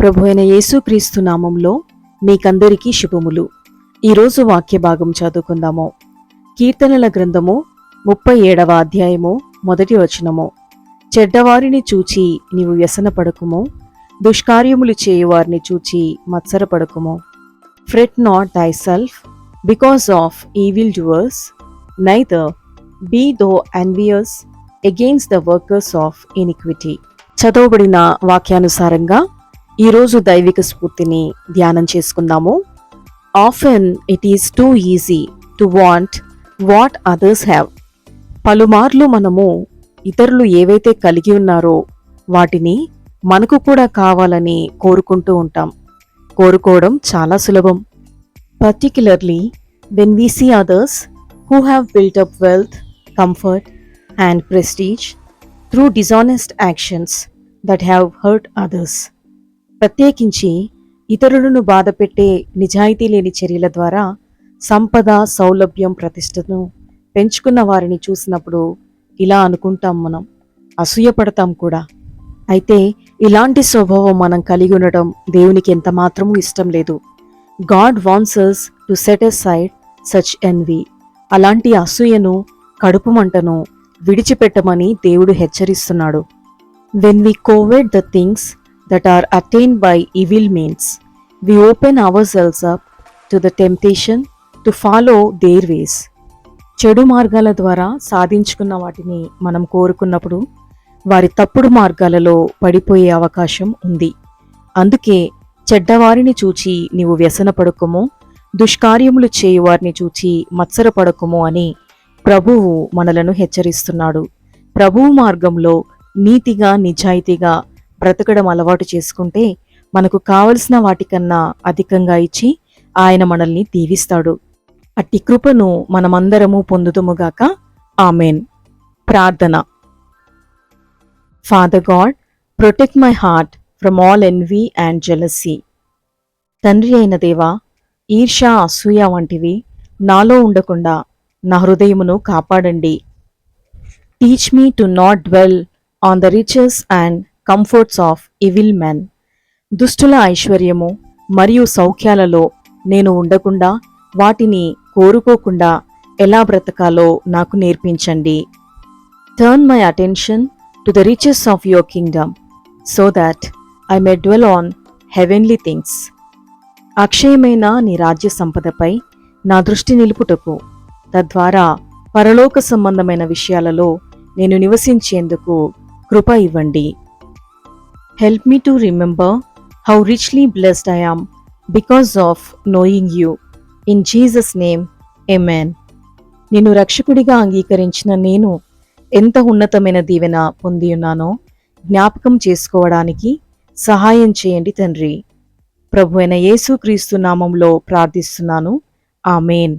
ప్రభు అయిన యేసుక్రీస్తు నామంలో మీకందరికీ శుభములు. ఈరోజు వాక్య భాగం చదువుకుందాము. కీర్తనల గ్రంథము 37వ అధ్యాయము 1వ వచనము. చెడ్డవారిని చూచి నీవు వ్యసనపడకుము, దుష్కార్యములు చేయువారిని చూచి మత్సరపడకుము. Fret not thyself because of evildoers, neither be thou envious against the workers of iniquity. చదవబడిన వాక్యానుసారంగా ఈరోజు దైవిక స్ఫూర్తిని ధ్యానం చేసుకుందాము. Often it is too easy to want what others have. పలుమార్లు మనము ఇతరులు ఏవైతే కలిగి ఉన్నారో వాటిని మనకు కూడా కావాలని కోరుకుంటూ ఉంటాం. కోరుకోవడం చాలా సులభం. Particularly when we see others who have built up wealth, comfort and prestige through dishonest actions that have hurt others. ప్రత్యేకించి ఇతరులను బాధపెట్టే నిజాయితీ లేని చర్యల ద్వారా సంపద, సౌలభ్యం, ప్రతిష్టను పెంచుకున్న వారిని చూసినప్పుడు ఇలా అనుకుంటాం, మనం అసూయపడతాం కూడా. అయితే ఇలాంటి స్వభావం మనం కలిగి ఉండటం దేవునికి ఎంత మాత్రమూ ఇష్టం లేదు. God wants us to set aside such envy. అలాంటి అసూయను, కడుపు మంటను విడిచిపెట్టమని దేవుడు హెచ్చరిస్తున్నాడు. When we covet the things that are attained by evil means, we open ourselves up to the temptation to follow their ways. చెడు మార్గాల ద్వారా సాధించుకున్న వాటిని మనం కోరుకున్నప్పుడు వారి తప్పుడు మార్గాలలో పడిపోయే అవకాశం ఉంది. అందుకే చెడ్డవారిని చూచి నీవు వ్యసనపడకుము, దుష్కార్యములు చేయువారిని చూచి మత్సరపడకుము అని ప్రభువు మనలను హెచ్చరిస్తున్నాడు. ప్రభువు మార్గంలో నీతిగా, నిజాయితీగా బ్రతకడం అలవాటు చేసుకుంటే మనకు కావలసిన వాటికన్నా అధికంగా ఇచ్చి ఆయన మనల్ని దీవిస్తాడు. అట్టి కృపను మనమందరము పొందుదుముగాక. ఆమెన్. ప్రార్థన. Father God, protect my heart from all envy and jealousy. తండ్రి అయిన దేవా, ఈర్ష, అసూయ వంటివి నాలో ఉండకుండా నా హృదయమును కాపాడండి. Teach me to not dwell on the riches and comforts of evil men. దుష్టుల ఐశ్వర్యము మరియు సౌఖ్యాలలో నేను ఉండకుండా వాటిని కోరుకోకుండా ఎలా బ్రతకాలో నాకు నేర్పించండి. Turn my attention to the riches of your kingdom so that I may dwell on heavenly things. అక్షయమైన నీ రాజ్య సంపదపై నా దృష్టి నిలుపుటకు, తద్వారా పరలోక సంబంధమైన విషయాలలో నేను నివసించేందుకు కృప ఇవ్వండి. Help me to remember how richly blessed I am because of knowing you. In Jesus' name, Amen. నిన్ను రక్షకుడిగా అంగీకరించిన నేను ఎంత ఉన్నతమైన దీవెన పొంది ఉన్నానో జ్ఞాపకం చేసుకోవడానికి సహాయం చేయండి తండ్రి. ప్రభు అయిన యేసుక్రీస్తు నామంలో ప్రార్థిస్తున్నాను. ఆమెన్.